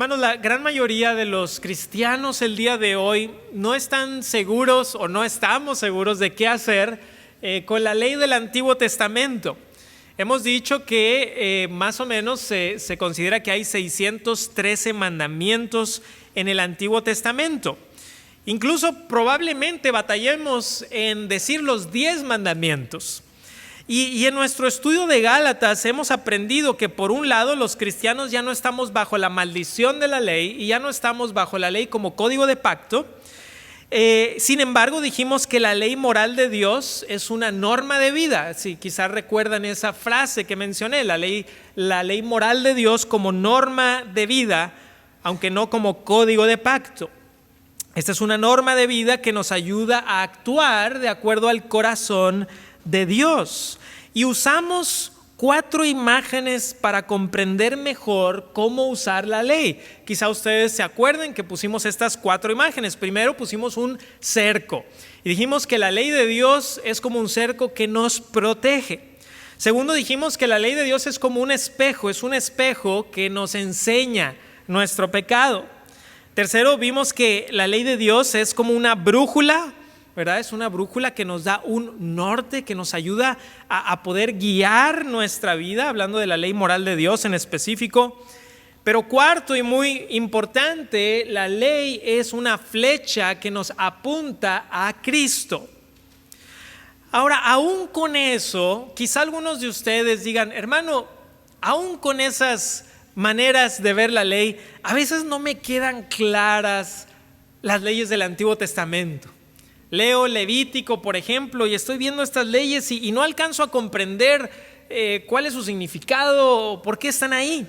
Hermanos, la gran mayoría de los cristianos el día de hoy no están seguros o no estamos seguros de qué hacer con la ley del Antiguo Testamento. Hemos dicho que más o menos se considera que hay 613 mandamientos en el Antiguo Testamento. Incluso probablemente batallemos en decir los 10 mandamientos. Y en nuestro estudio de Gálatas hemos aprendido que por un lado los cristianos ya no estamos bajo la maldición de la ley y ya no estamos bajo la ley como código de pacto. Sin embargo, dijimos que la ley moral de Dios es una norma de vida. Si quizás recuerdan esa frase que mencioné, la ley moral de Dios como norma de vida, aunque no como código de pacto. Esta es una norma de vida que nos ayuda a actuar de acuerdo al corazón de Dios. Y usamos 4 imágenes para comprender mejor cómo usar la ley. Quizá ustedes se acuerden que pusimos estas 4 imágenes. Primero pusimos un cerco y dijimos que la ley de Dios es como un cerco que nos protege. Segundo, dijimos que la ley de Dios es como un espejo, es un espejo que nos enseña nuestro pecado. Tercero, vimos que la ley de Dios es como una brújula, ¿verdad? Es una brújula que nos da un norte, que nos ayuda a poder guiar nuestra vida, hablando de la ley moral de Dios en específico. Pero cuarto y muy importante, la ley es una flecha que nos apunta a Cristo. Ahora, aún con eso, quizá algunos de ustedes digan, hermano, aún con esas maneras de ver la ley, a veces no me quedan claras las leyes del Antiguo Testamento. Leo Levítico, por ejemplo, y estoy viendo estas leyes y no alcanzo a comprender cuál es su significado o por qué están ahí.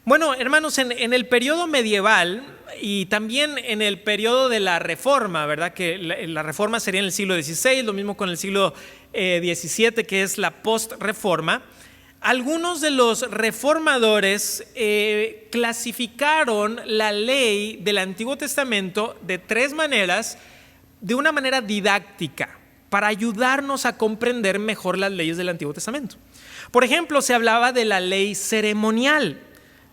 Bueno, hermanos, en el periodo medieval y también en el periodo de la Reforma, ¿verdad? Que la Reforma sería en el siglo XVI, lo mismo con el siglo XVII, que es la post-Reforma. Algunos de los reformadores clasificaron la ley del Antiguo Testamento de 3 maneras, de una manera didáctica, para ayudarnos a comprender mejor las leyes del Antiguo Testamento. Por ejemplo, se hablaba de la ley ceremonial.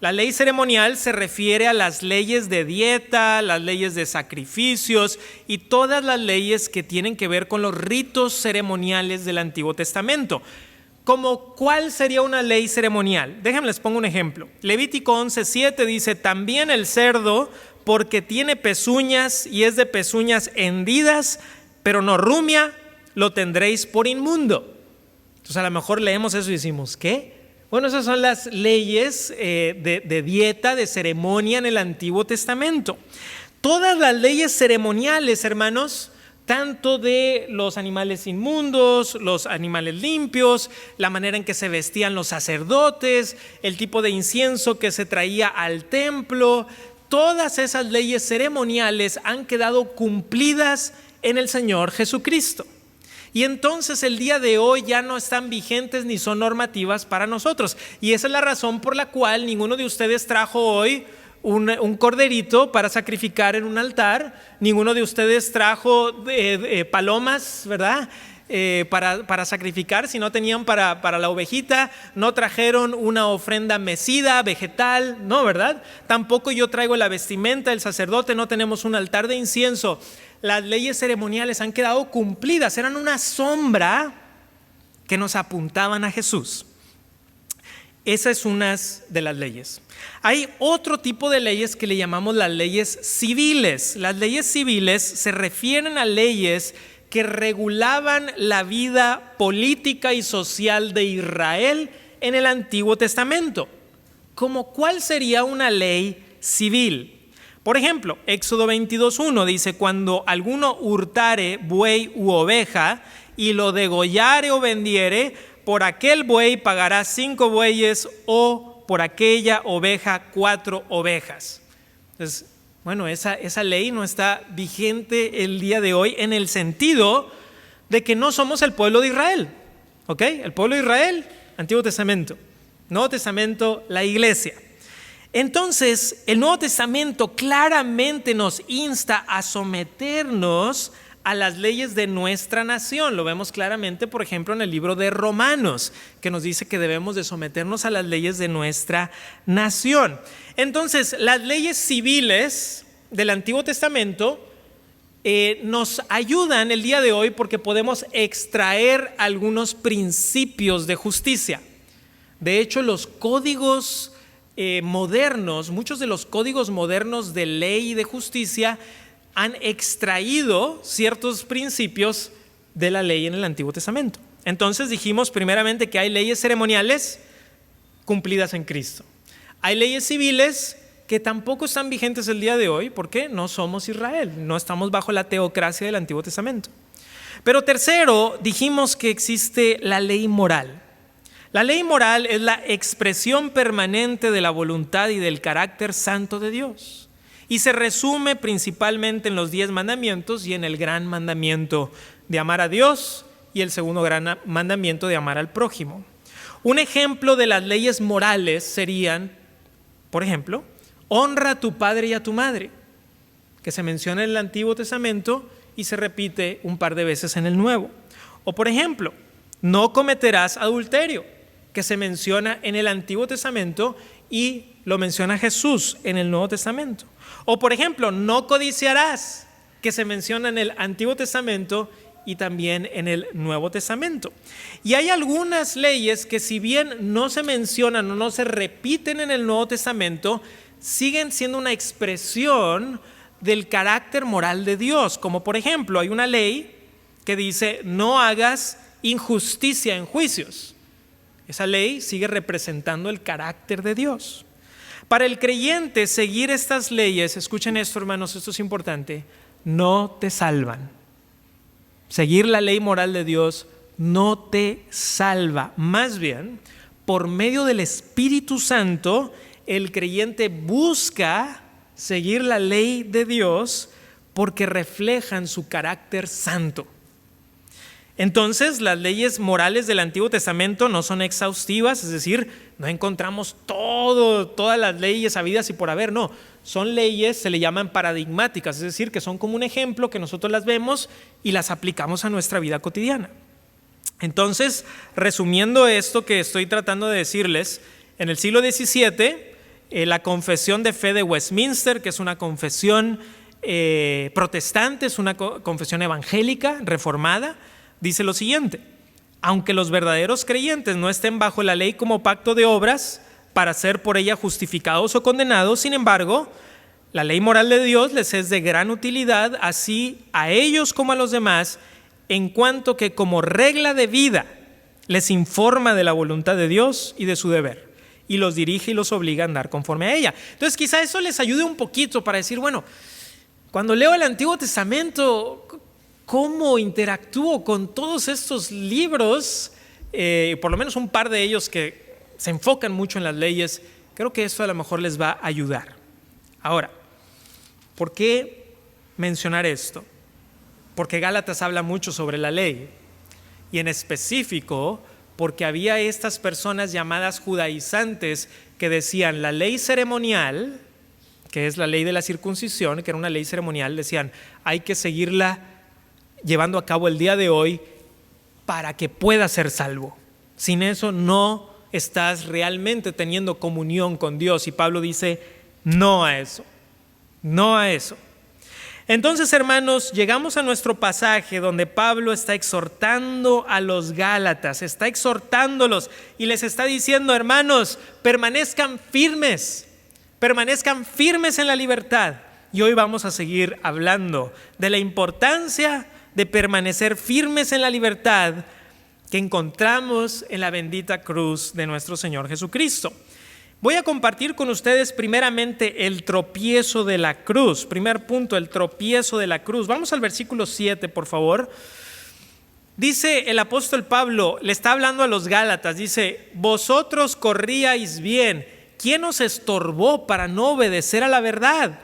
La ley ceremonial se refiere a las leyes de dieta, las leyes de sacrificios y todas las leyes que tienen que ver con los ritos ceremoniales del Antiguo Testamento. ¿Cómo cuál sería una ley ceremonial? Déjenme les pongo un ejemplo. Levítico 11:7 dice, también el cerdo, porque tiene pezuñas y es de pezuñas hendidas, pero no rumia, lo tendréis por inmundo. Entonces a lo mejor leemos eso y decimos, ¿qué? Bueno, esas son las leyes de dieta, de ceremonia en el Antiguo Testamento. Todas las leyes ceremoniales, hermanos, tanto de los animales inmundos, los animales limpios, la manera en que se vestían los sacerdotes, el tipo de incienso que se traía al templo, todas esas leyes ceremoniales han quedado cumplidas en el Señor Jesucristo. Y entonces el día de hoy ya no están vigentes ni son normativas para nosotros. Y esa es la razón por la cual ninguno de ustedes trajo hoy un corderito para sacrificar en un altar. Ninguno de ustedes trajo palomas, ¿verdad? Para sacrificar, si no tenían para la ovejita. No trajeron una ofrenda mecida, vegetal, no, ¿verdad? Tampoco yo traigo la vestimenta del sacerdote, no tenemos un altar de incienso. Las leyes ceremoniales han quedado cumplidas, eran una sombra que nos apuntaban a Jesús. Esa es una de las leyes. Hay otro tipo de leyes que le llamamos las leyes civiles. Las leyes civiles se refieren a leyes que regulaban la vida política y social de Israel en el Antiguo Testamento. ¿Cómo cuál sería una ley civil? Por ejemplo, Éxodo 22:1 dice, cuando alguno hurtare buey u oveja y lo degollare o vendiere, por aquel buey pagará 5 bueyes o por aquella oveja 4 ovejas. Entonces, bueno, esa ley no está vigente el día de hoy en el sentido de que no somos el pueblo de Israel. ¿Ok? El pueblo de Israel, Antiguo Testamento. Nuevo Testamento, la iglesia. Entonces, el Nuevo Testamento claramente nos insta a someternos a las leyes de nuestra nación. Lo vemos claramente, por ejemplo, en el libro de Romanos, que nos dice que debemos de someternos a las leyes de nuestra nación. Entonces, las leyes civiles del Antiguo Testamento nos ayudan el día de hoy porque podemos extraer algunos principios de justicia. De hecho, los códigos modernos, muchos de los códigos modernos de ley y de justicia han extraído ciertos principios de la ley en el Antiguo Testamento. Entonces dijimos primeramente que hay leyes ceremoniales cumplidas en Cristo. Hay leyes civiles que tampoco están vigentes el día de hoy porque no somos Israel, no estamos bajo la teocracia del Antiguo Testamento. Pero tercero, dijimos que existe la ley moral. La ley moral es la expresión permanente de la voluntad y del carácter santo de Dios. Y se resume principalmente en los 10 mandamientos y en el gran mandamiento de amar a Dios y el segundo gran mandamiento de amar al prójimo. Un ejemplo de las leyes morales serían, por ejemplo, honra a tu padre y a tu madre, que se menciona en el Antiguo Testamento y se repite un par de veces en el Nuevo. O por ejemplo, no cometerás adulterio, que se menciona en el Antiguo Testamento y lo menciona Jesús en el Nuevo Testamento. O por ejemplo, no codiciarás, que se menciona en el Antiguo Testamento y también en el Nuevo Testamento. Y hay algunas leyes que, si bien no se mencionan o no se repiten en el Nuevo Testamento, siguen siendo una expresión del carácter moral de Dios. Como por ejemplo, hay una ley que dice no hagas injusticia en juicios. Esa ley sigue representando el carácter de Dios. Para el creyente, seguir estas leyes, escuchen esto, hermanos, esto es importante, no te salvan. Seguir la ley moral de Dios no te salva. Más bien, por medio del Espíritu Santo, el creyente busca seguir la ley de Dios porque reflejan su carácter santo. Entonces, las leyes morales del Antiguo Testamento no son exhaustivas, es decir, no encontramos todas las leyes habidas y por haber, no. Son leyes, se le llaman paradigmáticas, es decir, que son como un ejemplo que nosotros las vemos y las aplicamos a nuestra vida cotidiana. Entonces, resumiendo esto que estoy tratando de decirles, en el siglo XVII, la Confesión de Fe de Westminster, que es una confesión protestante, es una confesión evangélica, reformada, dice lo siguiente: aunque los verdaderos creyentes no estén bajo la ley como pacto de obras para ser por ella justificados o condenados, sin embargo, la ley moral de Dios les es de gran utilidad, así a ellos como a los demás, en cuanto que como regla de vida les informa de la voluntad de Dios y de su deber, y los dirige y los obliga a andar conforme a ella. Entonces quizá eso les ayude un poquito para decir, bueno, cuando leo el Antiguo Testamento, ¿cómo interactúo con todos estos libros? Por lo menos un par de ellos que se enfocan mucho en las leyes. Creo que eso a lo mejor les va a ayudar. Ahora, ¿por qué mencionar esto? Porque Gálatas habla mucho sobre la ley, y en específico porque había estas personas llamadas judaizantes que decían la ley ceremonial, que es la ley de la circuncisión, que era una ley ceremonial, decían hay que seguirla llevando a cabo el día de hoy para que puedas ser salvo. Sin eso no estás realmente teniendo comunión con Dios, y Pablo dice no a eso, no a eso. Entonces, hermanos, llegamos a nuestro pasaje donde Pablo está exhortando a los Gálatas, está exhortándolos y les está diciendo, hermanos, permanezcan firmes en la libertad. Y hoy vamos a seguir hablando de la importancia de permanecer firmes en la libertad que encontramos en la bendita cruz de nuestro Señor Jesucristo. Voy a compartir con ustedes primeramente el tropiezo de la cruz. Primer punto, el tropiezo de la cruz. Vamos al versículo 7, por favor. Dice el apóstol Pablo, le está hablando a los Gálatas, dice, vosotros corríais bien. ¿Quién os estorbó para no obedecer a la verdad?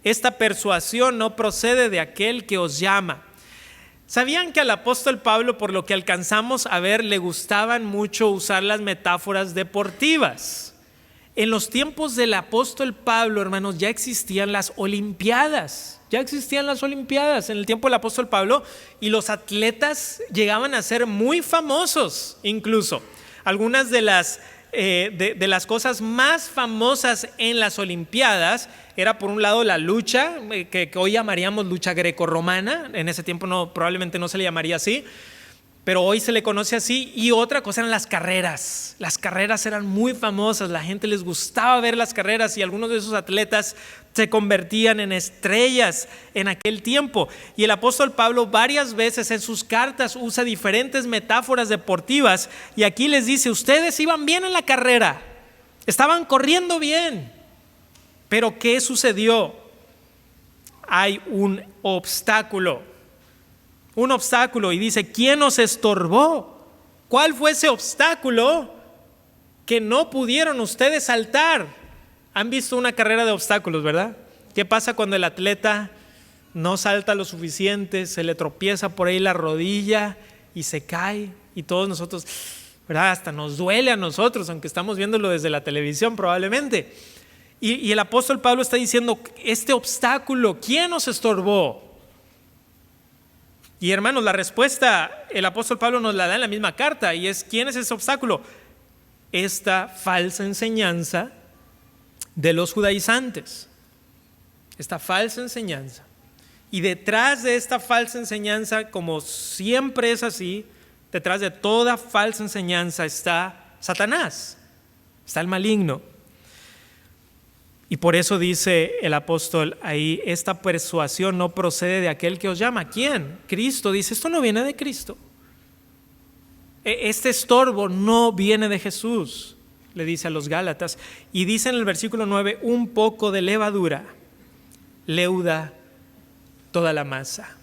Esta persuasión no procede de aquel que os llama. ¿Sabían que al apóstol Pablo, por lo que alcanzamos a ver, le gustaban mucho usar las metáforas deportivas? En los tiempos del apóstol Pablo, hermanos, ya existían las Olimpiadas. Ya existían las Olimpiadas en el tiempo del apóstol Pablo y los atletas llegaban a ser muy famosos incluso. Algunas de las cosas más famosas en las Olimpiadas era, por un lado, la lucha, que hoy llamaríamos lucha grecorromana. En ese tiempo probablemente no se le llamaría así, pero hoy se le conoce así. Y otra cosa eran las carreras. Las carreras eran muy famosas, la gente les gustaba ver las carreras y algunos de esos atletas se convertían en estrellas en aquel tiempo. Y el apóstol Pablo varias veces en sus cartas usa diferentes metáforas deportivas y aquí les dice: ustedes iban bien en la carrera, estaban corriendo bien, pero ¿qué sucedió? Hay un obstáculo, y dice: ¿quién os estorbó? ¿Cuál fue ese obstáculo que no pudieron ustedes saltar? Han visto una carrera de obstáculos, ¿verdad? ¿Qué pasa cuando el atleta no salta lo suficiente, se le tropieza por ahí la rodilla y se cae? Y todos nosotros, ¿verdad? Hasta nos duele a nosotros, aunque estamos viéndolo desde la televisión probablemente. Y el apóstol Pablo está diciendo: este obstáculo, ¿quién nos estorbó? Y hermanos, la respuesta el apóstol Pablo nos la da en la misma carta, y es: ¿quién es ese obstáculo? Esta falsa enseñanza de los judaizantes, esta falsa enseñanza. Y detrás de esta falsa enseñanza, como siempre es así, detrás de toda falsa enseñanza está Satanás, está el maligno. Y por eso dice el apóstol ahí: esta persuasión no procede de aquel que os llama. ¿Quién? Cristo. Dice: esto no viene de Cristo. Este estorbo no viene de Jesús, le dice a los Gálatas. Y dice en el versículo 9: un poco de levadura leuda toda la masa.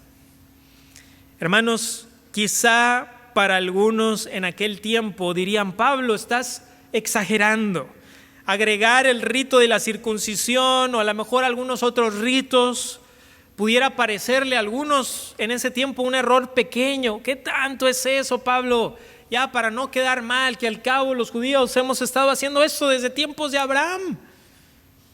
Hermanos, quizá para algunos en aquel tiempo dirían: Pablo, estás exagerando. Agregar el rito de la circuncisión o a lo mejor algunos otros ritos pudiera parecerle a algunos en ese tiempo un error pequeño. ¿Qué tanto es eso, Pablo? Ya, para no quedar mal, que al cabo los judíos hemos estado haciendo esto desde tiempos de Abraham.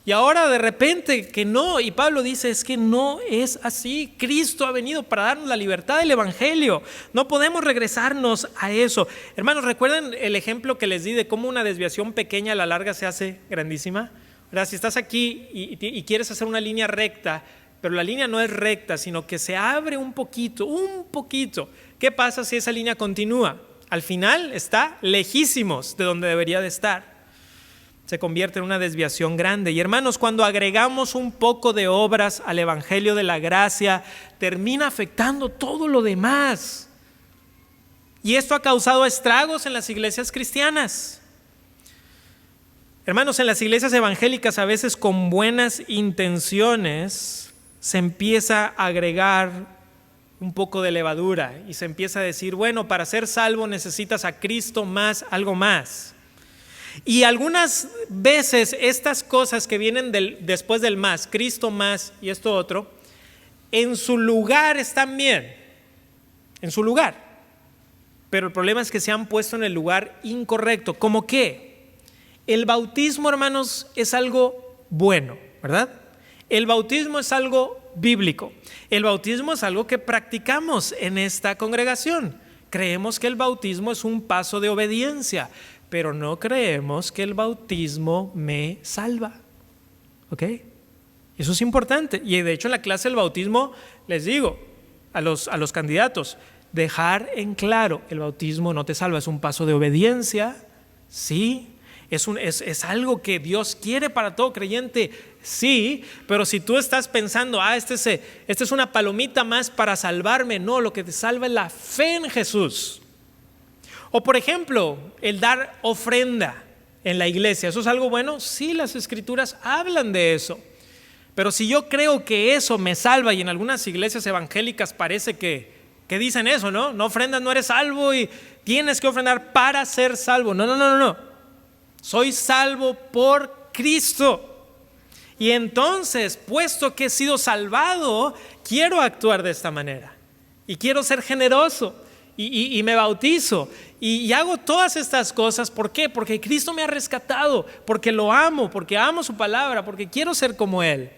Y ahora de repente que no. Y Pablo dice: es que no es así. Cristo ha venido para darnos la libertad del evangelio. No podemos regresarnos a eso. Hermanos, ¿recuerdan el ejemplo que les di de cómo una desviación pequeña a la larga se hace grandísima? ¿Verdad? Si estás aquí y quieres hacer una línea recta, pero la línea no es recta, sino que se abre un poquito. ¿Qué pasa si esa línea continúa? Al final está lejísimos de donde debería de estar. Se convierte en una desviación grande. Y hermanos, cuando agregamos un poco de obras al evangelio de la gracia, termina afectando todo lo demás. Y esto ha causado estragos en las iglesias cristianas. Hermanos, en las iglesias evangélicas, a veces con buenas intenciones se empieza a agregar un poco de levadura y se empieza a decir: bueno, para ser salvo necesitas a Cristo más algo más. Y algunas veces estas cosas que vienen después del más, Cristo más y esto otro, en su lugar están bien, en su lugar. Pero el problema es que se han puesto en el lugar incorrecto. ¿Cómo qué? El bautismo, hermanos, es algo bueno, ¿verdad? El bautismo es algo bíblico. El bautismo es algo que practicamos en esta congregación. Creemos que el bautismo es un paso de obediencia, pero no creemos que el bautismo me salva. ¿Ok? Eso es importante. Y de hecho en la clase del bautismo les digo a los candidatos: dejar en claro, el bautismo no te salva, es un paso de obediencia, sí. Es algo que Dios quiere para todo creyente, sí, pero si tú estás pensando: esta es una palomita más para salvarme, no, lo que te salva es la fe en Jesús. O por ejemplo, el dar ofrenda en la iglesia, ¿eso es algo bueno? Sí, las escrituras hablan de eso. Pero si yo creo que eso me salva, y en algunas iglesias evangélicas parece que dicen eso, ¿no? No ofrendas, no eres salvo y tienes que ofrendar para ser salvo. No. Soy salvo por Cristo. Y entonces, puesto que he sido salvado, quiero actuar de esta manera. Y quiero ser generoso. Y me bautizo. Y hago todas estas cosas. ¿Por qué? Porque Cristo me ha rescatado. Porque lo amo. Porque amo su palabra. Porque quiero ser como Él.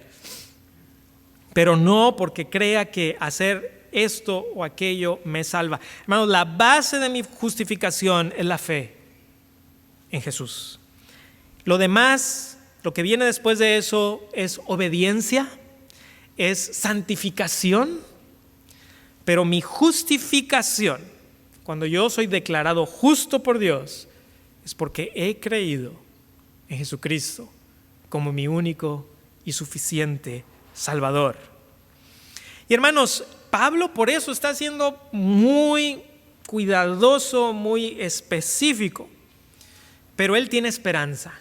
pero no porque crea que hacer esto o aquello me salva. Hermanos, la base de mi justificación es la fe en Jesús. Lo demás, lo que viene después de eso es obediencia, es santificación, pero mi justificación, cuando yo soy declarado justo por Dios, es porque he creído en Jesucristo como mi único y suficiente Salvador. Y hermanos, Pablo por eso está siendo muy cuidadoso, muy específico, pero él tiene esperanza.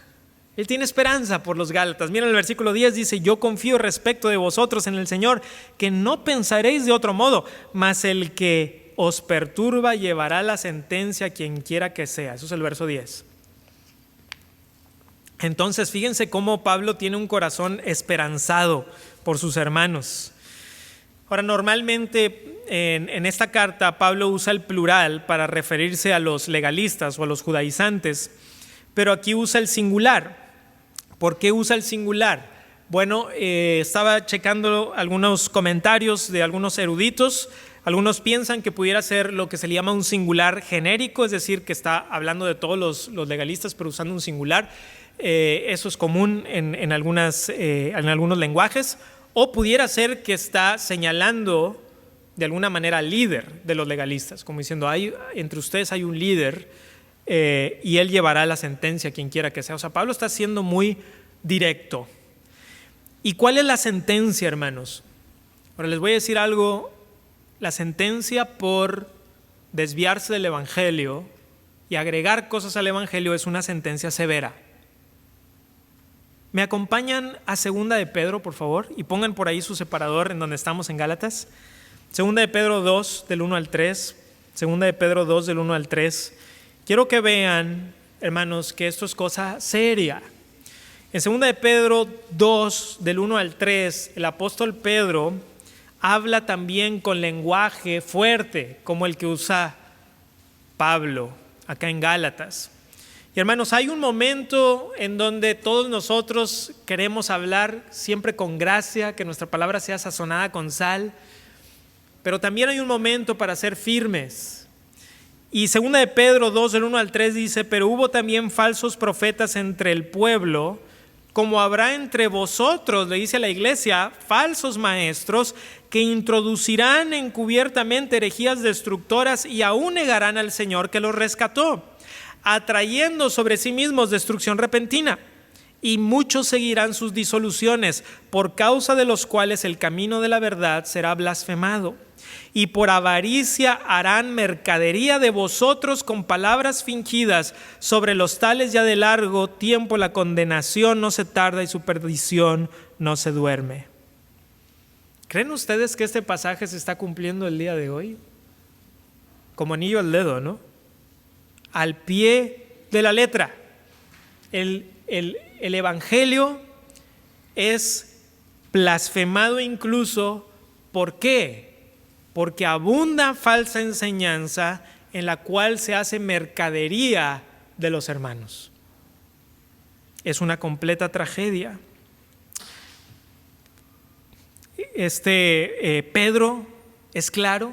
Él tiene esperanza por los Gálatas. Miren el versículo 10, dice: yo confío respecto de vosotros en el Señor, que no pensaréis de otro modo, mas el que os perturba llevará la sentencia a quien quiera que sea. Eso es el verso 10. Entonces, fíjense cómo Pablo tiene un corazón esperanzado por sus hermanos. Ahora, normalmente en esta carta Pablo usa el plural para referirse a los legalistas o a los judaizantes, pero aquí usa el singular. ¿Por qué usa el singular? Bueno, estaba checando algunos comentarios de algunos eruditos. Algunos piensan que pudiera ser lo que se le llama un singular genérico, es decir, que está hablando de todos los legalistas, pero usando un singular. Eso es común en algunos lenguajes. O pudiera ser que está señalando de alguna manera al líder de los legalistas, como diciendo: entre ustedes hay un líder y él llevará la sentencia a quien quiera que sea. O sea, Pablo está siendo muy directo. ¿Y cuál es la sentencia, hermanos? Ahora les voy a decir algo. La sentencia por desviarse del Evangelio y agregar cosas al Evangelio es una sentencia severa. ¿Me acompañan a 2 de Pedro, por favor? Y pongan por ahí su separador en donde estamos en Gálatas. 2 de Pedro 2, del 1 al 3. 2 de Pedro 2, del 1 al 3. Quiero que vean, hermanos, que esto es cosa seria. En 2 de Pedro 2, del 1 al 3, el apóstol Pedro habla también con lenguaje fuerte, como el que usa Pablo acá en Gálatas. Y hermanos, hay un momento en donde todos nosotros queremos hablar siempre con gracia, que nuestra palabra sea sazonada con sal, pero también hay un momento para ser firmes. Y 2 de Pedro 2, del 1 al 3 dice: pero hubo también falsos profetas entre el pueblo, como habrá entre vosotros, le dice a la iglesia, falsos maestros que introducirán encubiertamente herejías destructoras y aún negarán al Señor que los rescató, atrayendo sobre sí mismos destrucción repentina. Y muchos seguirán sus disoluciones, por causa de los cuales el camino de la verdad será blasfemado. Y por avaricia harán mercadería de vosotros con palabras fingidas. Sobre los tales ya de largo tiempo la condenación no se tarda y su perdición no se duerme. ¿Creen ustedes que este pasaje se está cumpliendo el día de hoy? Como anillo al dedo, ¿no? Al pie de la letra. El Evangelio es blasfemado incluso. ¿Por qué? Porque abunda falsa enseñanza en la cual se hace mercadería de los hermanos. Es una completa tragedia. Pedro es claro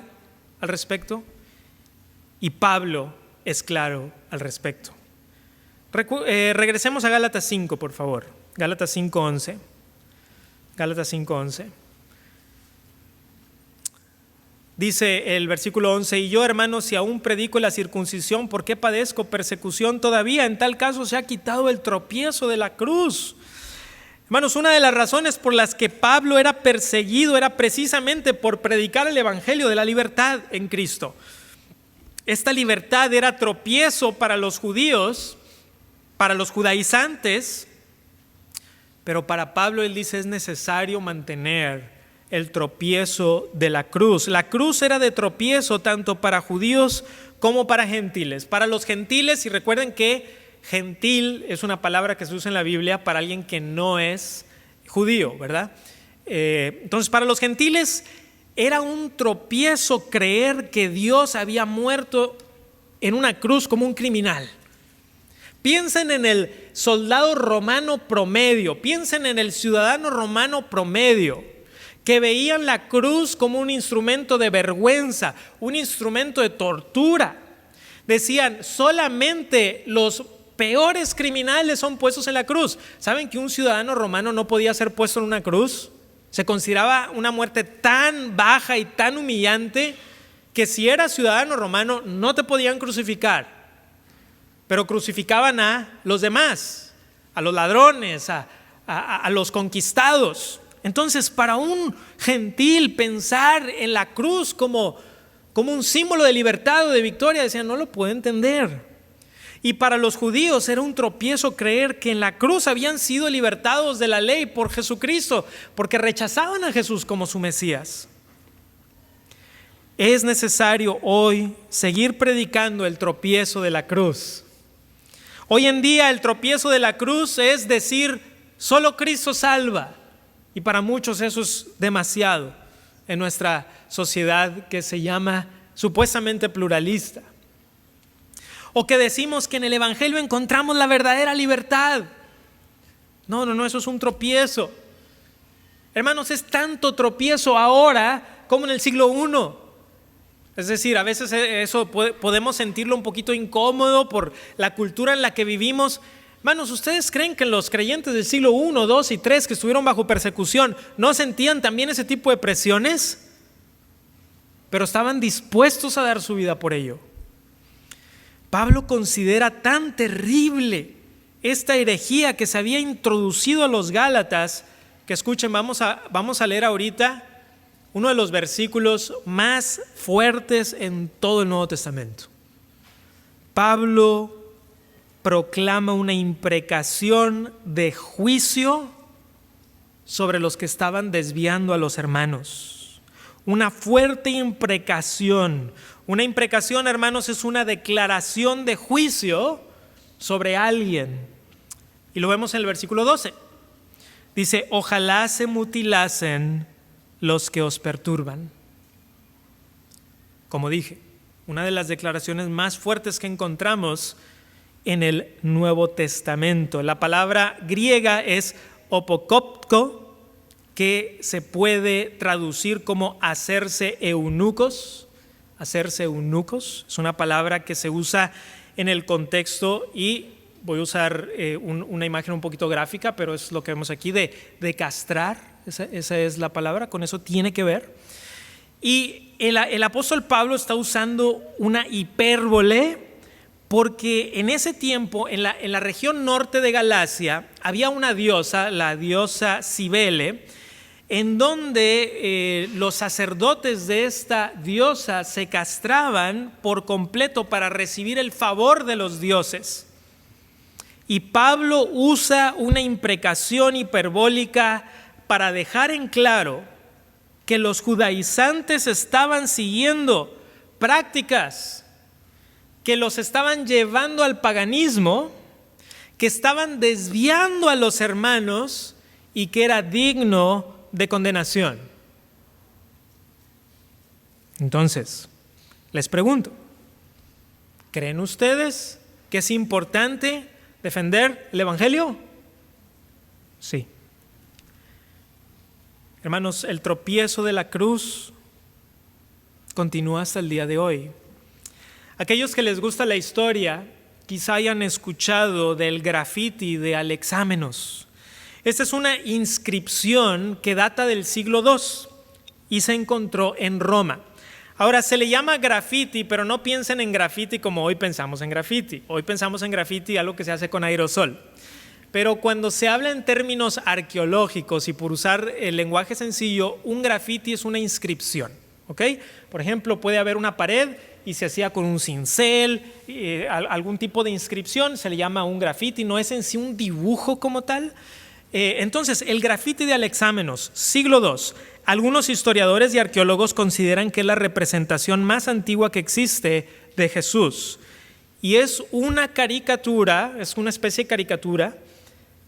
al respecto y Pablo es claro al respecto. Regresemos a Gálatas 5, por favor. Gálatas 5:11. Gálatas 5:11. Dice el versículo 11: y yo, hermanos, si aún predico la circuncisión, ¿por qué padezco persecución todavía? En tal caso se ha quitado el tropiezo de la cruz. Hermanos, una de las razones por las que Pablo era perseguido era precisamente por predicar el evangelio de la libertad en Cristo. Esta libertad era tropiezo para los judíos, para los judaizantes, pero para Pablo él dice: es necesario mantener el tropiezo de la cruz. La cruz era de tropiezo tanto para judíos como para gentiles. Para los gentiles, y recuerden que gentil es una palabra que se usa en la Biblia para alguien que no es judío, ¿verdad? Entonces, para los gentiles era un tropiezo creer que Dios había muerto en una cruz como un criminal. Piensen en el soldado romano promedio, piensen en el ciudadano romano promedio, que veían la cruz como un instrumento de vergüenza, un instrumento de tortura. Decían, solamente los peores criminales son puestos en la cruz. ¿Saben que un ciudadano romano no podía ser puesto en una cruz? Se consideraba una muerte tan baja y tan humillante que si eras ciudadano romano no te podían crucificar, pero crucificaban a los demás, a los ladrones, a los conquistados. Entonces, para un gentil pensar en la cruz como un símbolo de libertad o de victoria, decían, no lo puedo entender. Y para los judíos era un tropiezo creer que en la cruz habían sido libertados de la ley por Jesucristo, porque rechazaban a Jesús como su Mesías. Es necesario hoy seguir predicando el tropiezo de la cruz. Hoy en día el tropiezo de la cruz es decir, solo Cristo salva. Y para muchos eso es demasiado en nuestra sociedad que se llama supuestamente pluralista. O que decimos que en el Evangelio encontramos la verdadera libertad. No, eso es un tropiezo. Hermanos, es tanto tropiezo ahora como en el siglo I. Es decir, a veces eso podemos sentirlo un poquito incómodo por la cultura en la que vivimos. Hermanos, ¿ustedes creen que los creyentes del siglo I, II y III que estuvieron bajo persecución no sentían también ese tipo de presiones? Pero estaban dispuestos a dar su vida por ello. Pablo considera tan terrible esta herejía que se había introducido a los Gálatas, que escuchen, vamos a leer ahorita uno de los versículos más fuertes en todo el Nuevo Testamento. Pablo proclama una imprecación de juicio sobre los que estaban desviando a los hermanos. Una fuerte imprecación. Una imprecación, hermanos, es una declaración de juicio sobre alguien. Y lo vemos en el versículo 12. Dice, ojalá se mutilasen los que os perturban. Como dije, una de las declaraciones más fuertes que encontramos en el Nuevo Testamento. La palabra griega es opokopko, que se puede traducir como hacerse eunucos. Hacerse eunucos es una palabra que se usa en el contexto, y voy a usar una imagen un poquito gráfica, pero es lo que vemos aquí de castrar. Esa es la palabra, con eso tiene que ver. Y el apóstol Pablo está usando una hipérbole, porque en ese tiempo, en la región norte de Galacia, había una diosa, la diosa Cibele, en donde los sacerdotes de esta diosa se castraban por completo para recibir el favor de los dioses. Y Pablo usa una imprecación hiperbólica para dejar en claro que los judaizantes estaban siguiendo prácticas que los estaban llevando al paganismo, que estaban desviando a los hermanos y que era digno de condenación. Entonces, les pregunto, ¿creen ustedes que es importante defender el Evangelio? Sí. Hermanos, el tropiezo de la cruz continúa hasta el día de hoy. Aquellos que les gusta la historia quizá hayan escuchado del grafiti de Alexámenos. Esta es una inscripción que data del siglo II y se encontró en Roma. Ahora, se le llama grafiti, pero no piensen en grafiti como hoy pensamos en grafiti. Hoy pensamos en grafiti, algo que se hace con aerosol. Pero cuando se habla en términos arqueológicos y por usar el lenguaje sencillo, un grafiti es una inscripción. ¿Ok? Por ejemplo, puede haber una pared y se hacía con un cincel, algún tipo de inscripción, se le llama un grafiti, no es en sí un dibujo como tal. Entonces, el grafiti de Alexámenos, siglo II, algunos historiadores y arqueólogos consideran que es la representación más antigua que existe de Jesús. Y es una caricatura, es una especie de caricatura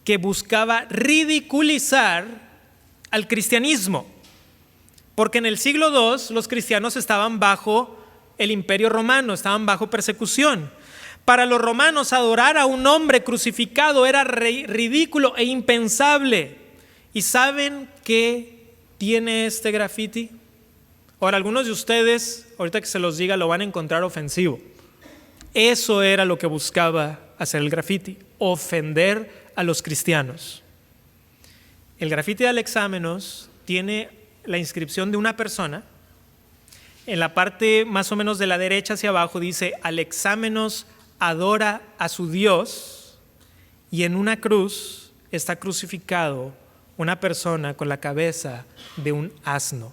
que buscaba ridiculizar al cristianismo. Porque en el siglo II los cristianos estaban bajo el imperio romano, estaban bajo persecución. Para los romanos adorar a un hombre crucificado era ridículo e impensable. Y saben que tiene este graffiti? Ahora, algunos de ustedes, ahorita que se los diga, lo van a encontrar ofensivo. Eso era lo que buscaba hacer el graffiti, ofender a los cristianos. El graffiti de Alexámenos tiene la inscripción de una persona. En la parte más o menos de la derecha hacia abajo dice: Alexámenos adora a su Dios, y en una cruz está crucificado una persona con la cabeza de un asno.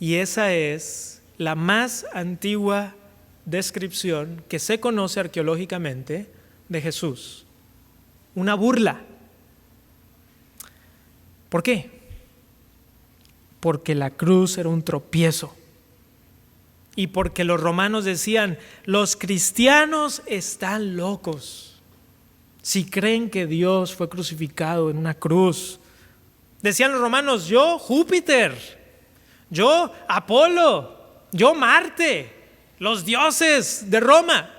Y esa es la más antigua descripción que se conoce arqueológicamente de Jesús. Una burla. ¿Por qué? Porque la cruz era un tropiezo. Y porque los romanos decían: los cristianos están locos si creen que Dios fue crucificado en una cruz. Decían los romanos: yo Júpiter, yo Apolo, yo Marte, los dioses de Roma.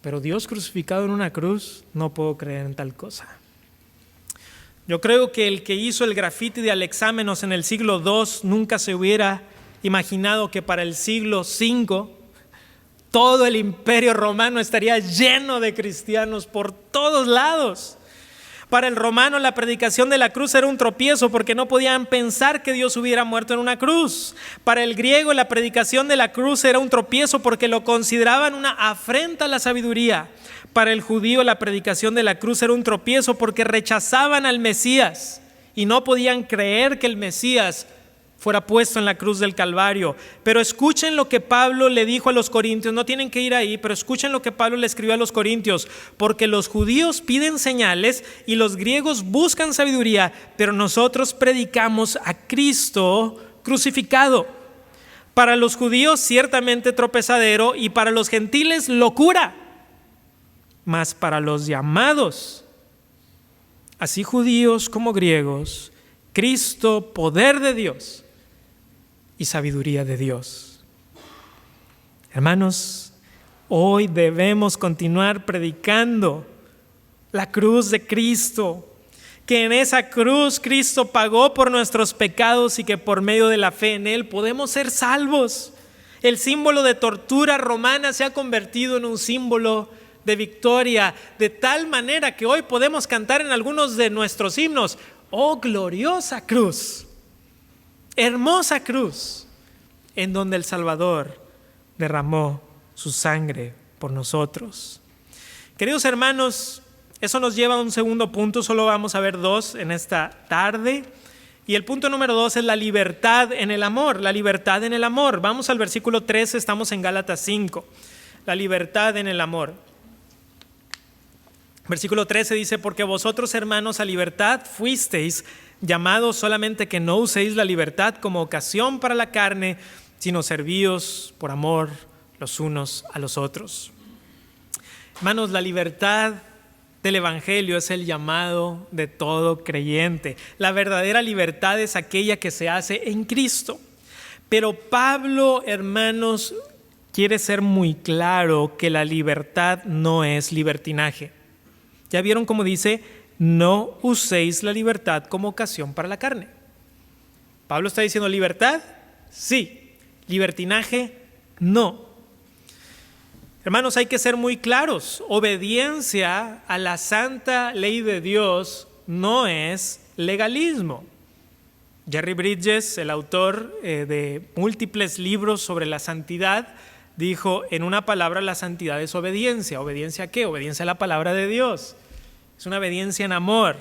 Pero Dios crucificado en una cruz, no puedo creer en tal cosa. Yo creo que el que hizo el grafiti de Alexámenos en el siglo II nunca se hubiera imaginado que para el siglo V todo el imperio romano estaría lleno de cristianos por todos lados. Para el romano la predicación de la cruz era un tropiezo porque no podían pensar que Dios hubiera muerto en una cruz. Para el griego la predicación de la cruz era un tropiezo porque lo consideraban una afrenta a la sabiduría. Para el judío la predicación de la cruz era un tropiezo porque rechazaban al Mesías y no podían creer que el Mesías fuera puesto en la cruz del Calvario. Pero escuchen lo que Pablo le dijo a los corintios, no tienen que ir ahí, pero escuchen lo que Pablo le escribió a los corintios: porque los judíos piden señales y los griegos buscan sabiduría, pero nosotros predicamos a Cristo crucificado. Para los judíos ciertamente tropezadero y para los gentiles locura, mas para los llamados, así judíos como griegos, Cristo, poder de Dios y sabiduría de Dios. Hermanos, hoy debemos continuar predicando la cruz de Cristo, que en esa cruz Cristo pagó por nuestros pecados y que por medio de la fe en Él podemos ser salvos. El símbolo de tortura romana se ha convertido en un símbolo de victoria, de tal manera que hoy podemos cantar en algunos de nuestros himnos: oh gloriosa cruz, hermosa cruz, en donde el Salvador derramó su sangre por nosotros. Queridos hermanos, eso nos lleva a un segundo punto. Solo vamos a ver dos en esta tarde. Y el punto número 2 es la libertad en el amor. La libertad en el amor. Vamos al versículo 13, estamos en Gálatas 5. La libertad en el amor. Versículo 13 dice: porque vosotros, hermanos, a libertad fuisteis llamados, solamente que no uséis la libertad como ocasión para la carne, sino servíos por amor los unos a los otros. Hermanos, la libertad del Evangelio es el llamado de todo creyente. La verdadera libertad es aquella que se hace en Cristo. Pero Pablo, hermanos, quiere ser muy claro que la libertad no es libertinaje. ¿Ya vieron cómo dice: no uséis la libertad como ocasión para la carne? Pablo está diciendo: libertad, sí; libertinaje, no. Hermanos, hay que ser muy claros. Obediencia a la santa ley de Dios no es legalismo. Jerry Bridges, el autor de múltiples libros sobre la santidad, dijo: en una palabra, la santidad es obediencia. ¿Obediencia a qué? Obediencia a la palabra de Dios. Es una obediencia en amor.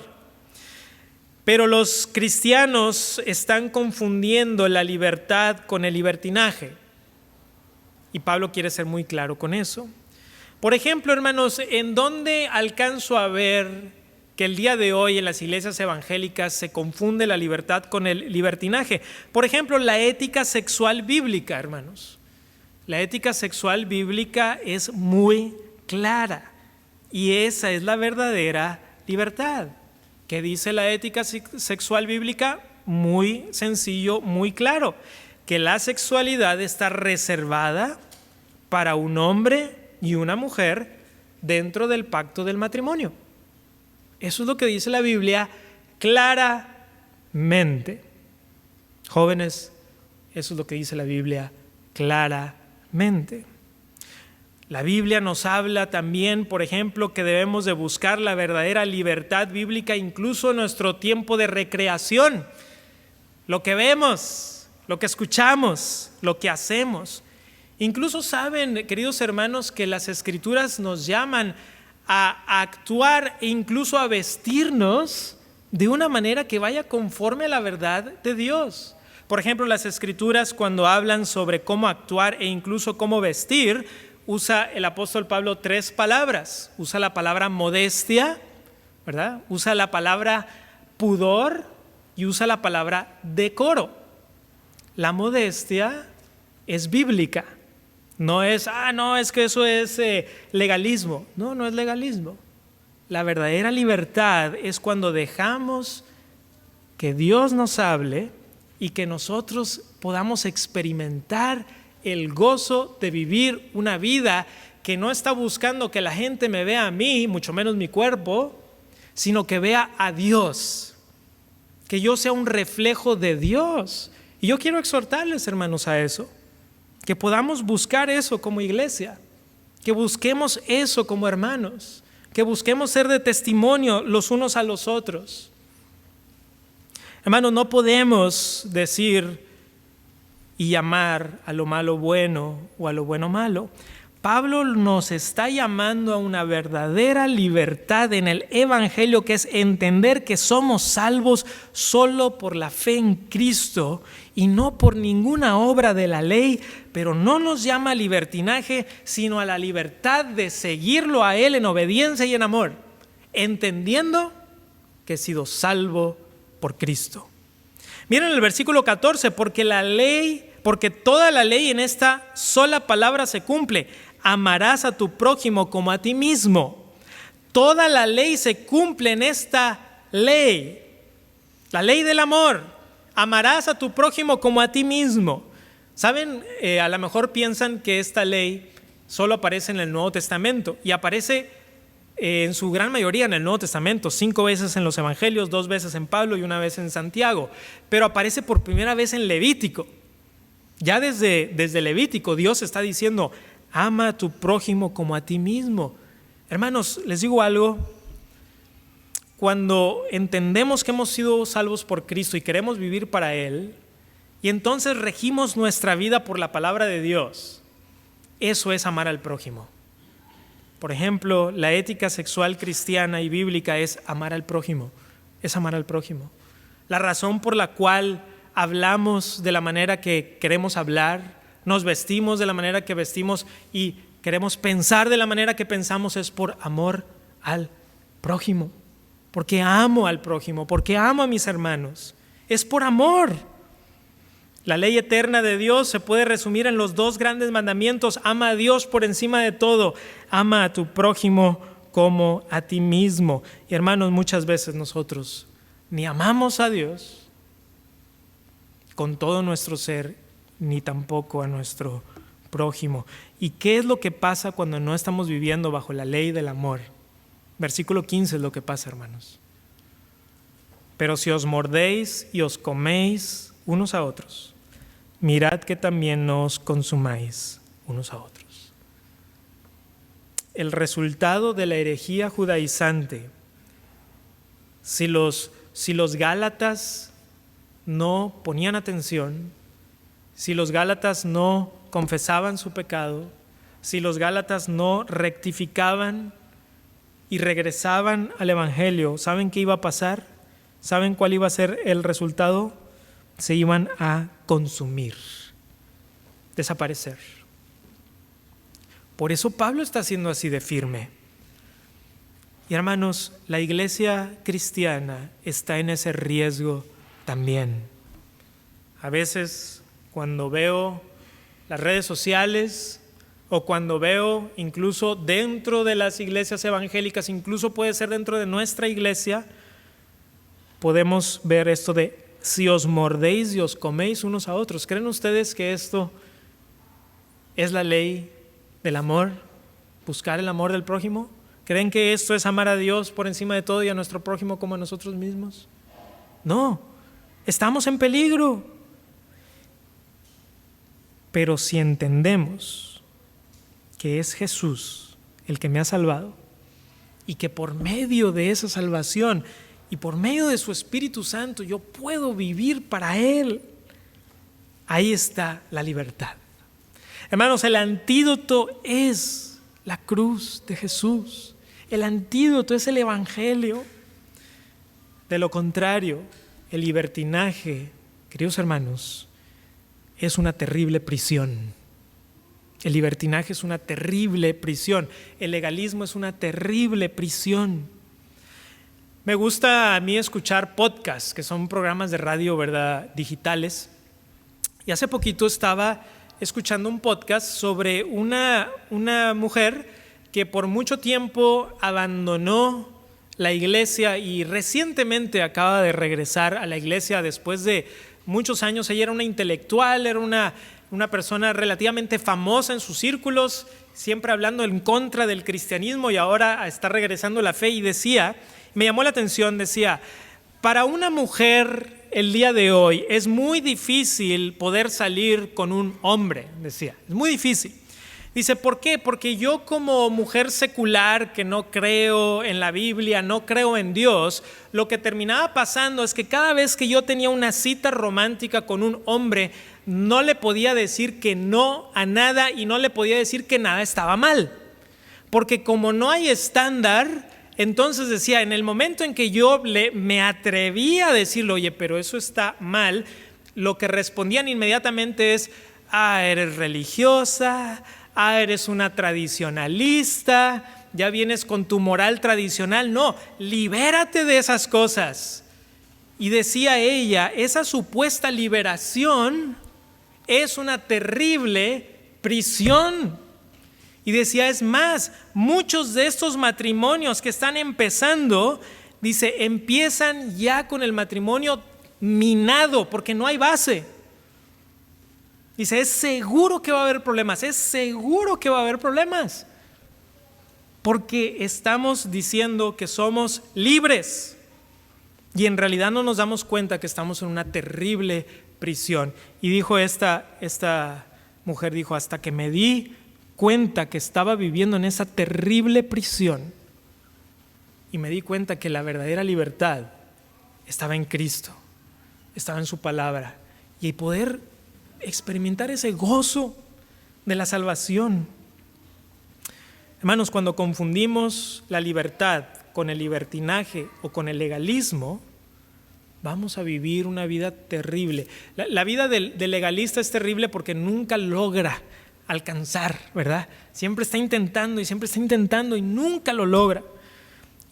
Pero los cristianos están confundiendo la libertad con el libertinaje. Y Pablo quiere ser muy claro con eso. Por ejemplo, hermanos, ¿en dónde alcanzo a ver que el día de hoy en las iglesias evangélicas se confunde la libertad con el libertinaje? Por ejemplo, la ética sexual bíblica, hermanos. La ética sexual bíblica es muy clara. Y esa es la verdadera libertad. ¿Qué dice la ética sexual bíblica? Muy sencillo, muy claro: que la sexualidad está reservada para un hombre y una mujer dentro del pacto del matrimonio. Eso es lo que dice la Biblia claramente. Jóvenes, eso es lo que dice la Biblia, claramente. La Biblia nos habla también, por ejemplo, que debemos de buscar la verdadera libertad bíblica incluso en nuestro tiempo de recreación. Lo que vemos, lo que escuchamos, lo que hacemos. Incluso saben, queridos hermanos, que las Escrituras nos llaman a actuar e incluso a vestirnos de una manera que vaya conforme a la verdad de Dios. Por ejemplo, las Escrituras, cuando hablan sobre cómo actuar e incluso cómo vestir, usa el apóstol Pablo 3 palabras. Usa la palabra modestia, ¿verdad? Usa la palabra pudor y usa la palabra decoro. La modestia es bíblica. No es, es que eso es legalismo. No, no es legalismo. La verdadera libertad es cuando dejamos que Dios nos hable y que nosotros podamos experimentar el gozo de vivir una vida que no está buscando que la gente me vea a mí, mucho menos mi cuerpo, sino que vea a Dios, que yo sea un reflejo de Dios. Y yo quiero exhortarles, hermanos, a eso, que podamos buscar eso como iglesia, que busquemos eso como hermanos, que busquemos ser de testimonio los unos a los otros. Hermanos, no podemos decir y llamar a lo malo bueno o a lo bueno malo. Pablo nos está llamando a una verdadera libertad en el Evangelio, que es entender que somos salvos solo por la fe en Cristo y no por ninguna obra de la ley, pero no nos llama a libertinaje, sino a la libertad de seguirlo a Él en obediencia y en amor, entendiendo que he sido salvo por Cristo. Miren el versículo 14, porque toda la ley en esta sola palabra se cumple: amarás a tu prójimo como a ti mismo. Toda la ley se cumple en esta ley, la ley del amor. Amarás a tu prójimo como a ti mismo. Saben, a lo mejor piensan que esta ley solo aparece en el Nuevo Testamento, y aparece en su gran mayoría en el Nuevo Testamento, 5 veces en los Evangelios, 2 veces en Pablo y 1 vez en Santiago, pero aparece por primera vez en Levítico. Ya desde Levítico Dios está diciendo: ama a tu prójimo como a ti mismo. Hermanos, les digo algo: cuando entendemos que hemos sido salvos por Cristo y queremos vivir para Él, y entonces regimos nuestra vida por la palabra de Dios, eso es amar al prójimo. Por ejemplo, la ética sexual cristiana y bíblica es amar al prójimo, es amar al prójimo. La razón por la cual hablamos de la manera que queremos hablar, nos vestimos de la manera que vestimos y queremos pensar de la manera que pensamos es por amor al prójimo. Porque amo al prójimo, porque amo a mis hermanos. Es por amor. La ley eterna de Dios se puede resumir en los 2 grandes mandamientos: ama a Dios por encima de todo, ama a tu prójimo como a ti mismo. Y hermanos, muchas veces nosotros ni amamos a Dios con todo nuestro ser, ni tampoco a nuestro prójimo. ¿Y qué es lo que pasa cuando no estamos viviendo bajo la ley del amor? Versículo 15 es lo que pasa, hermanos. Pero si os mordéis y os coméis unos a otros, mirad que también no os consumáis unos a otros. El resultado de la herejía judaizante, si los gálatas no ponían atención, si los gálatas no confesaban su pecado, si los gálatas no rectificaban y regresaban al Evangelio, ¿saben qué iba a pasar? ¿Saben cuál iba a ser el resultado? Se iban a consumir, desaparecer. Por eso Pablo está siendo así de firme. Y hermanos, la iglesia cristiana está en ese riesgo también. A veces, cuando veo las redes sociales o cuando veo incluso dentro de las iglesias evangélicas, incluso puede ser dentro de nuestra iglesia, podemos ver esto de: si os mordéis y os coméis unos a otros. ¿Creen ustedes que esto es la ley del amor? ¿Buscar el amor del prójimo? ¿Creen que esto es amar a Dios por encima de todo y a nuestro prójimo como a nosotros mismos? No, estamos en peligro. Pero si entendemos que es Jesús el que me ha salvado y que por medio de esa salvación y por medio de su Espíritu Santo yo puedo vivir para Él, ahí está la libertad. Hermanos, el antídoto es la cruz de Jesús. El antídoto es el Evangelio. De lo contrario, el libertinaje, queridos hermanos, es una terrible prisión. El libertinaje es una terrible prisión. El legalismo es una terrible prisión. Me gusta a mí escuchar podcasts, que son programas de radio, ¿verdad?, digitales. Y hace poquito estaba escuchando un podcast sobre una mujer que por mucho tiempo abandonó la iglesia y recientemente acaba de regresar a la iglesia después de muchos años. Ella era una intelectual, era una persona relativamente famosa en sus círculos, siempre hablando en contra del cristianismo, y ahora está regresando a la fe. Y decía, me llamó la atención, decía, para una mujer el día de hoy es muy difícil poder salir con un hombre, decía, es muy difícil. Dice, ¿por qué? Porque yo como mujer secular que no creo en la Biblia, no creo en Dios, lo que terminaba pasando es que cada vez que yo tenía una cita romántica con un hombre, no le podía decir que no a nada y no le podía decir que nada estaba mal. Porque como no hay estándar, entonces decía, en el momento en que yo me atrevía a decirle, oye, pero eso está mal, lo que respondían inmediatamente es, eres religiosa, eres una tradicionalista, ya vienes con tu moral tradicional. No, libérate de esas cosas. Y decía ella, esa supuesta liberación es una terrible prisión. Y decía, es más, muchos de estos matrimonios que están empezando, dice, empiezan ya con el matrimonio minado porque no hay base. Dice, es seguro que va a haber problemas, es seguro que va a haber problemas, porque estamos diciendo que somos libres y en realidad no nos damos cuenta que estamos en una terrible prisión. Y dijo esta mujer, dijo, hasta que me di cuenta que estaba viviendo en esa terrible prisión y me di cuenta que la verdadera libertad estaba en Cristo, estaba en su palabra, y poder experimentar ese gozo de la salvación. Hermanos, cuando confundimos la libertad con el libertinaje o con el legalismo, vamos a vivir una vida terrible. La vida del legalista es terrible porque nunca logra alcanzar, ¿verdad? Siempre está intentando y nunca lo logra.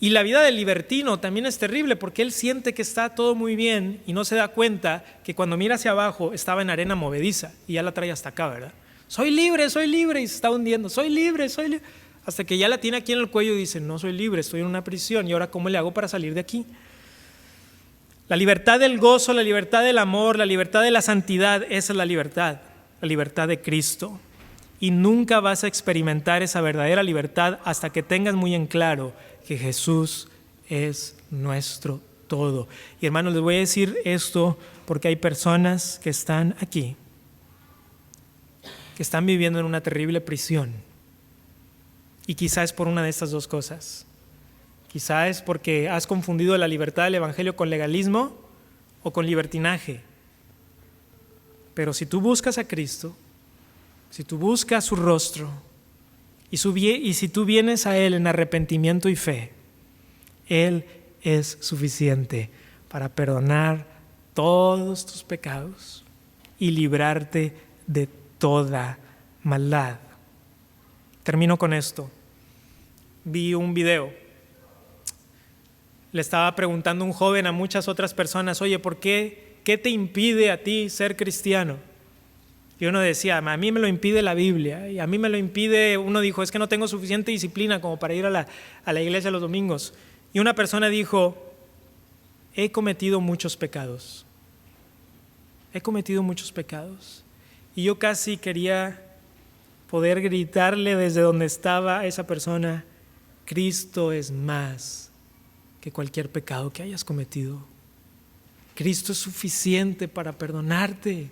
Y la vida del libertino también es terrible porque él siente que está todo muy bien y no se da cuenta que cuando mira hacia abajo estaba en arena movediza y ya la trae hasta acá, ¿verdad? Soy libre, y se está hundiendo. Soy libre. Hasta que ya la tiene aquí en el cuello y dice, no soy libre, estoy en una prisión. ¿Y ahora cómo le hago para salir de aquí? La libertad del gozo, la libertad del amor, la libertad de la santidad, esa es la libertad de Cristo. Y nunca vas a experimentar esa verdadera libertad hasta que tengas muy en claro que Jesús es nuestro todo. Y hermanos, les voy a decir esto porque hay personas que están aquí, que están viviendo en una terrible prisión. Y quizás es por una de estas dos cosas. Quizás es porque has confundido la libertad del Evangelio con legalismo o con libertinaje. Pero si tú buscas a Cristo, si tú buscas su rostro y si tú vienes a Él en arrepentimiento y fe, Él es suficiente para perdonar todos tus pecados y librarte de toda maldad. Termino con esto. Vi un video. Le estaba preguntando un joven a muchas otras personas, oye, ¿por qué? ¿Qué te impide a ti ser cristiano? Y uno decía, a mí me lo impide la Biblia, y a mí me lo impide, uno dijo, es que no tengo suficiente disciplina como para ir a la iglesia los domingos. Y una persona dijo, he cometido muchos pecados. Y yo casi quería poder gritarle desde donde estaba a esa persona, Cristo es más que cualquier pecado que hayas cometido. Cristo es suficiente para perdonarte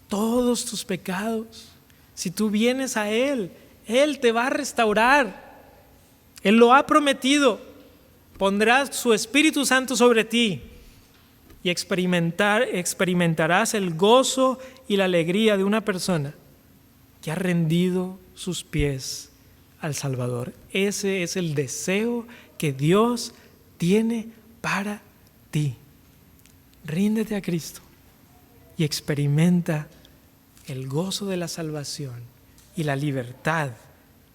todos tus pecados. Si tú vienes a Él, Él te va a restaurar. Él lo ha prometido. Pondrá su Espíritu Santo sobre ti y experimentarás el gozo y la alegría de una persona que ha rendido sus pies al Salvador. Ese es el deseo que Dios tiene para ti. Ríndete a Cristo y experimenta el gozo de la salvación y la libertad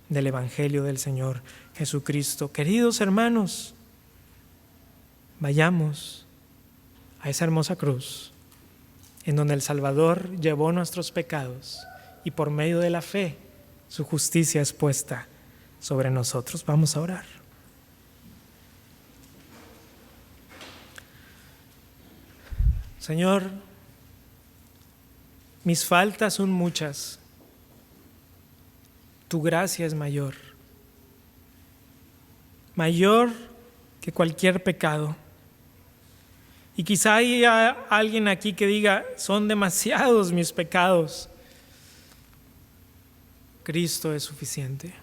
del Evangelio del Señor Jesucristo. Queridos hermanos, vayamos a esa hermosa cruz en donde el Salvador llevó nuestros pecados y por medio de la fe su justicia es puesta sobre nosotros. Vamos a orar. Señor, mis faltas son muchas. Tu gracia es mayor. Mayor que cualquier pecado. Y quizá haya alguien aquí que diga, son demasiados mis pecados. Cristo es suficiente.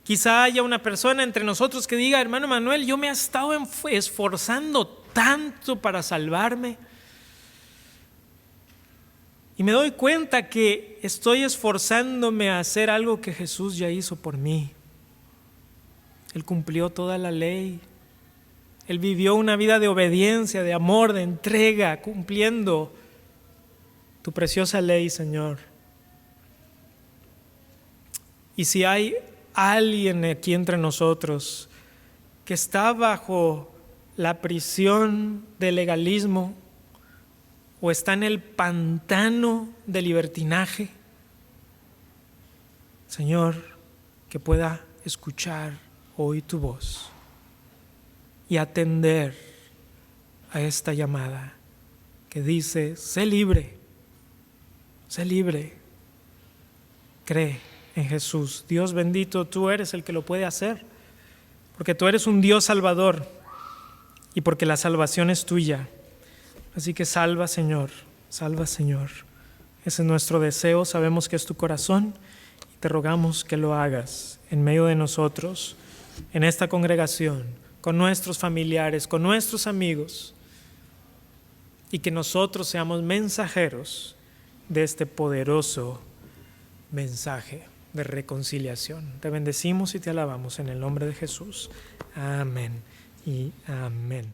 Quizá haya una persona entre nosotros que diga, hermano Manuel, yo me he estado esforzando tanto para salvarme. Y me doy cuenta que estoy esforzándome a hacer algo que Jesús ya hizo por mí. Él cumplió toda la ley. Él vivió una vida de obediencia, de amor, de entrega, cumpliendo tu preciosa ley, Señor. Y si hay alguien aquí entre nosotros que está bajo la prisión del legalismo o está en el pantano del libertinaje, Señor, que pueda escuchar hoy tu voz y atender a esta llamada que dice, sé libre, cree en Jesús. Dios bendito, tú eres el que lo puede hacer, porque tú eres un Dios salvador y porque la salvación es tuya. Así que salva, Señor. Ese es nuestro deseo, sabemos que es tu corazón y te rogamos que lo hagas en medio de nosotros, en esta congregación, con nuestros familiares, con nuestros amigos, y que nosotros seamos mensajeros de este poderoso mensaje de reconciliación. Te bendecimos y te alabamos en el nombre de Jesús. Amén y amén.